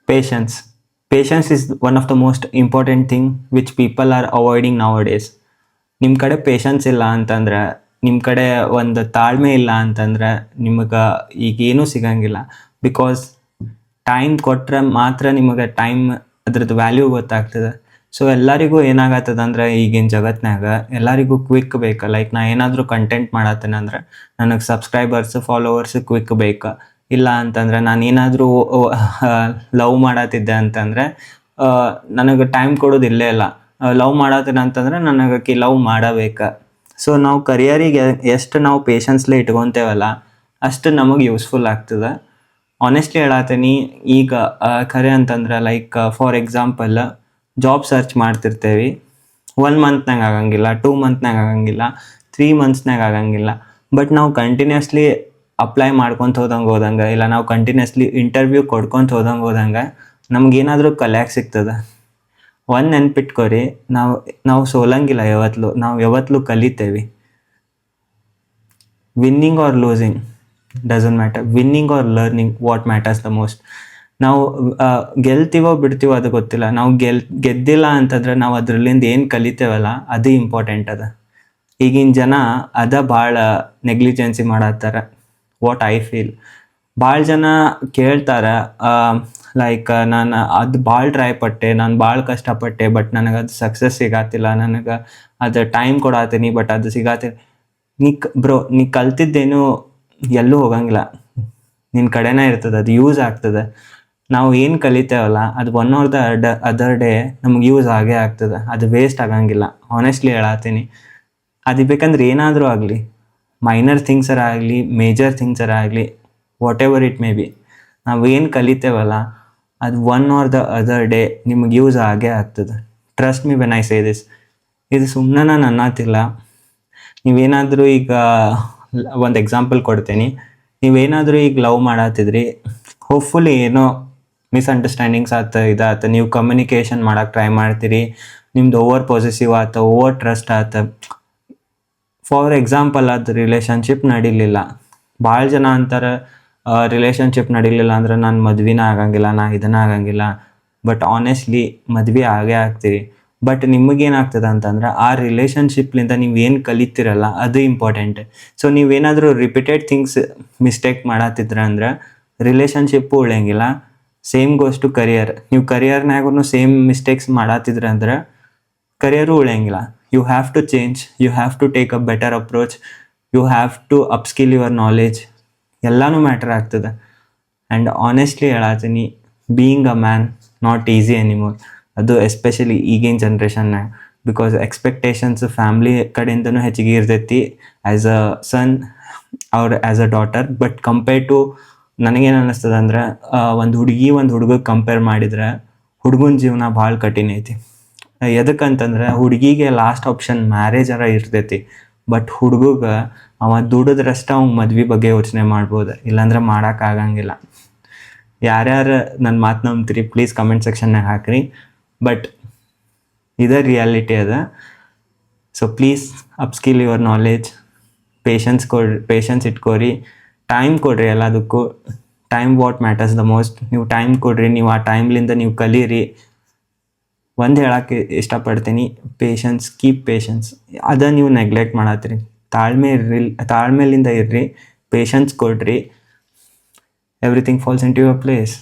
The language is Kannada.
Patience. Patience is one of the most important thing which people are avoiding nowadays. ನಿಮ್ಮ ಕಡೆ ಪೇಷನ್ಸ್ ಇಲ್ಲ ಅಂತಂದ್ರೆ, ನಿಮ್ಮ ಕಡೆ ಒಂದು ತಾಳ್ಮೆ ಇಲ್ಲ ಅಂತಂದ್ರೆ ನಿಮಗೆ ಈಗೇನೂ ಸಿಗಂಗಿಲ್ಲ. ಬಿಕಾಸ್ ಟೈಮ್ ಕೊಟ್ಟರೆ ಮಾತ್ರ ನಿಮಗೆ ಟೈಮ್ ಅದ್ರದ್ದು ವ್ಯಾಲ್ಯೂ ಗೊತ್ತಾಗ್ತದೆ. ಸೊ ಎಲ್ಲರಿಗೂ ಏನಾಗತ್ತದ ಅಂದ್ರೆ ಈಗಿನ ಜಗತ್ನಾಗ ಎಲ್ಲರಿಗೂ ಕ್ವಿಕ್ ಬೇಕು. ಲೈಕ್ ನಾ ಏನಾದರೂ ಕಂಟೆಂಟ್ ಮಾಡತ್ತೇನೆ ಅಂದ್ರೆ ನನಗೆ ಸಬ್ಸ್ಕ್ರೈಬರ್ಸ್ ಫಾಲೋವರ್ಸ್ ಕ್ವಿಕ್ ಬೇಕು. ಇಲ್ಲ ಅಂತಂದ್ರೆ ನಾನು ಏನಾದರೂ ಲವ್ ಮಾಡತ್ತಿದ್ದೆ ಅಂತಂದರೆ ನನಗೆ ಟೈಮ್ ಕೊಡೋದಿಲ್ಲೇ ಇಲ್ಲ. ಲವ್ ಮಾಡತ್ತೇನೆ ಅಂತಂದ್ರೆ ನನಗೆ ಲವ್ ಮಾಡಬೇಕು. ಸೊ ನಾವು ಕರಿಯರಿಗೆ ಎಷ್ಟು ನಾವು ಪೇಷನ್ಸ್ಲೇ ಇಟ್ಕೊತೇವಲ್ಲ ಅಷ್ಟು ನಮಗೆ ಯೂಸ್ಫುಲ್ ಆಗ್ತದೆ. ಆನೆಸ್ಟ್ಲಿ ಹೇಳತ್ತೀನಿ, ಈಗ ಖರೆ ಅಂತಂದ್ರೆ like for example job search ಮಾಡ್ತಿರ್ತೇವೆ. 1 ಮಂತ್ನಾಗ ಆಗಂಗಿಲ್ಲ, 2 ಮಂತ್ನಾಗ ಆಗಂಗಿಲ್ಲ, 3 ಮಂತ್ಸ್ನಾಗ ಆಗಂಗಿಲ್ಲ. ಬಟ್ ನಾವು ಕಂಟಿನ್ಯೂಸ್ಲಿ ಅಪ್ಲೈ ಮಾಡ್ಕೊತ ಹೋದಂಗೆ ಇಲ್ಲ ನಾವು ಕಂಟಿನ್ಯೂಸ್ಲಿ ಇಂಟರ್ವ್ಯೂ ಕೊಡ್ಕೊತ ಹೋದಂಗೆ ನಮಗೇನಾದರೂ ಕಲಿಯಾಕೆ ಸಿಗ್ತದೆ. ಒಂದು ನೆನ್ಪಿಟ್ಕೊರಿ, ನಾವು ಸೋಲಂಗಿಲ್ಲ ನಾವು ಯಾವತ್ತೂ ಕಲಿತೇವೆ. Winning or losing doesn't matter. Winning or learning what matters the most. ನಾವು ಗೆಲ್ತೀವೋ ಬಿಡ್ತೀವೋ ಅದು ಗೊತ್ತಿಲ್ಲ. ನಾವು ಗೆದ್ದಿಲ್ಲ ಅಂತಂದ್ರೆ ನಾವು ಅದರಲ್ಲಿಂದ ಏನು ಕಲಿತೇವಲ್ಲ ಅದು ಇಂಪಾರ್ಟೆಂಟ್ ಅದ. ಈಗಿನ ಜನ ಭಾಳ ನೆಗ್ಲಿಜೆನ್ಸಿ ಮಾಡತ್ತಾರೆ. ವಾಟ್ ಐ ಫೀಲ್, ಭಾಳ ಜನ ಕೇಳ್ತಾರೆ ಲೈಕ್ ನಾನು ಅದು ಭಾಳ ಟ್ರೈ ಪಟ್ಟೆ, ನಾನು ಭಾಳ ಕಷ್ಟಪಟ್ಟೆ, ಬಟ್ ನನಗೆ ಅದು ಸಕ್ಸಸ್ ಸಿಗತ್ತಿಲ್ಲ, ನನಗೆ ಅದು ಟೈಮ್ ಕೊಡತ್ತೀನಿ ಬಟ್ ಅದು ಸಿಗತ್ತಿಲ್ಲ. ನೀ ಕಲ್ತಿದ್ದೇನು ಎಲ್ಲೂ ಹೋಗಂಗಿಲ್ಲ, ನಿನ್ನ ಕಡೆನೇ ಇರ್ತದೆ, ಅದು ಯೂಸ್ ಆಗ್ತದೆ. ನಾವು ಏನು ಕಲಿತೇವಲ್ಲ ಅದು one are the other day ನಮ್ಗೆ ಯೂಸ್ ಆಗೇ ಆಗ್ತದೆ, ಅದು ವೇಸ್ಟ್ ಆಗಂಗಿಲ್ಲ. ಆನೆಸ್ಟ್ಲಿ ಹೇಳತ್ತೀನಿ, ಅದು ಬೇಕಂದ್ರೆ ಏನಾದರೂ ಆಗಲಿ, ಮೈನರ್ ಥಿಂಗ್ಸರ ಆಗಲಿ, ಮೇಜರ್ ಥಿಂಗ್ಸರ ಆಗಲಿ, what ever it may be, ನಾವು ಏನು ಕಲಿತೇವಲ್ಲ ಅದು one are the other day ನಿಮಗೆ ಯೂಸ್ ಆಗೇ ಆಗ್ತದೆ. Trust me when I say this. ಇದು ಸುಮ್ಮನೆ ನಾನು ಅನ್ನತ್ತಿಲ್ಲ. ನೀವೇನಾದರೂ ಈಗ ಒಂದು ಎಕ್ಸಾಂಪಲ್ ಕೊಡ್ತೀನಿ. ನೀವೇನಾದರೂ ಈಗ ಲವ್ ಮಾಡತ್ತಿದ್ರಿ, ಹೋಪ್ಫುಲಿ ಏನೋ ಮಿಸ್ಅಂಡರ್ಸ್ಟ್ಯಾಂಡಿಂಗ್ಸ್ ಇದಾತ, ನೀವು ಕಮ್ಯುನಿಕೇಷನ್ ಮಾಡೋಕ್ಕೆ ಟ್ರೈ ಮಾಡ್ತೀರಿ, ನಿಮ್ದು ಓವರ್ ಪಾಸಿಟಿವ್ ಆತ, ಓವರ್ ಟ್ರಸ್ಟ್ ಆತ. ಫಾರ್ ಎಕ್ಸಾಂಪಲ್ ಅದು ರಿಲೇಷನ್ಶಿಪ್ ನಡೀಲಿಲ್ಲ. ಭಾಳ ಜನ ಅಂತಾರೆ ರಿಲೇಷನ್ಶಿಪ್ ನಡೀಲಿಲ್ಲ ಅಂದ್ರೆ ನಾನು ಮದ್ವೆನ ಆಗಂಗಿಲ್ಲ, ಇದನ್ನ ಆಗಂಗಿಲ್ಲ. ಬಟ್ ಆನೆಸ್ಟ್ಲಿ ಮದ್ವೆ ಆಗೇ ಆಗ್ತೀರಿ. ಬಟ್ ನಿಮಗೇನಾಗ್ತದೆ ಅಂತಂದ್ರೆ ಆ ರಿಲೇಷನ್ಶಿಪ್ಲಿಂದ ನೀವು ಏನು ಕಲಿತೀರಲ್ಲ ಅದು ಇಂಪಾರ್ಟೆಂಟ್. ಸೊ ನೀವೇನಾದರೂ ರಿಪೀಟೆಡ್ ಥಿಂಗ್ಸ್ ಮಿಸ್ಟೇಕ್ ಮಾಡತ್ತಿದ್ರ ಅಂದ್ರೆ ರಿಲೇಷನ್ಶಿಪ್ಪು ಉಳಿಯಂಗಿಲ್ಲ. Same goes to career. ನೀವು ಕರಿಯರ್ನಾಗೂ ಸೇಮ್ ಮಿಸ್ಟೇಕ್ಸ್ ಮಾಡತ್ತಿದ್ರ ಅಂದ್ರೆ ಕರಿಯರು ಉಳಿಯಂಗಿಲ್ಲ. You have to change, you have to take a better approach, you have to upskill your knowledge. ಎಲ್ಲನೂ ಮ್ಯಾಟರ್ ಆಗ್ತದೆ. ಆ್ಯಂಡ್ ಆನೆಸ್ಟ್ಲಿ ಹೇಳತ್ತೀನಿ, being a man not easy anymore. ಅದು ಎಸ್ಪೆಷಲಿ ಈಗಿನ ಜನ್ರೇಷನ್ನಾಗ. ಬಿಕಾಸ್ ಎಕ್ಸ್ಪೆಕ್ಟೇಷನ್ಸ್ ಫ್ಯಾಮ್ಲಿ ಕಡೆಯಿಂದನೂ ಹೆಚ್ಚಿಗೆ ಇರ್ತೈತಿ ಆ್ಯಸ್ ಅ ಸನ್ ಅವ್ರ as a daughter. But compare to ನನಗೇನು ಅನ್ನಿಸ್ತದೆ ಅಂದ್ರೆ ಒಂದು ಹುಡುಗಗೆ ಕಂಪೇರ್ ಮಾಡಿದ್ರೆ ಹುಡುಗನ ಜೀವನ ಭಾಳ ಕಠಿಣ ಐತಿ. ಎದಕ್ಕಂತಂದ್ರೆ ಹುಡುಗಿಗೆ ಲಾಸ್ಟ್ ಆಪ್ಷನ್ ಮ್ಯಾರೇಜರ ಇರ್ತೈತಿ. ಬಟ್ ಹುಡುಗಗೆ ಅವ ದುಡಿದ್ರಷ್ಟು ಅವ್ನ ಮದ್ವೆ ಬಗ್ಗೆ ಯೋಚನೆ ಮಾಡ್ಬೋದು, ಇಲ್ಲಾಂದ್ರೆ ಮಾಡೋಕ್ಕಾಗಂಗಿಲ್ಲ. ಯಾರ್ಯಾರು ನನ್ನ ಮಾತು ನಂಬ್ತೀರಿ ಪ್ಲೀಸ್ ಕಮೆಂಟ್ ಸೆಕ್ಷನ್ನಾಗ ಹಾಕ್ರಿ. ಬಟ್ ಇದೇ ರಿಯಾಲಿಟಿ ಅದ. So please upskill your knowledge, patience ಇಟ್ಕೋರಿ, ಟೈಮ್ ಕೊಡ್ರಿ. ಎಲ್ಲದಕ್ಕೂ time what matters the most. ನೀವು ಟೈಮ್ ಕೊಡ್ರಿ, ನೀವು ಆ ಟೈಮ್ಲಿಂದ ನೀವು ಕಲೀರಿ. ಒಂದು ಹೇಳೋಕ್ಕೆ ಇಷ್ಟಪಡ್ತೀನಿ, ಪೇಷನ್ಸ್, ಕೀಪ್ ಪೇಷನ್ಸ್. ಅದ ನೀವು ನೆಗ್ಲೆಕ್ಟ್ ಮಾಡತ್ತೀರಿ. ತಾಳ್ಮೆಲಿಂದ ಇರ್ರಿ, ಪೇಷನ್ಸ್ ಕೊಡ್ರಿ, everything falls into your place.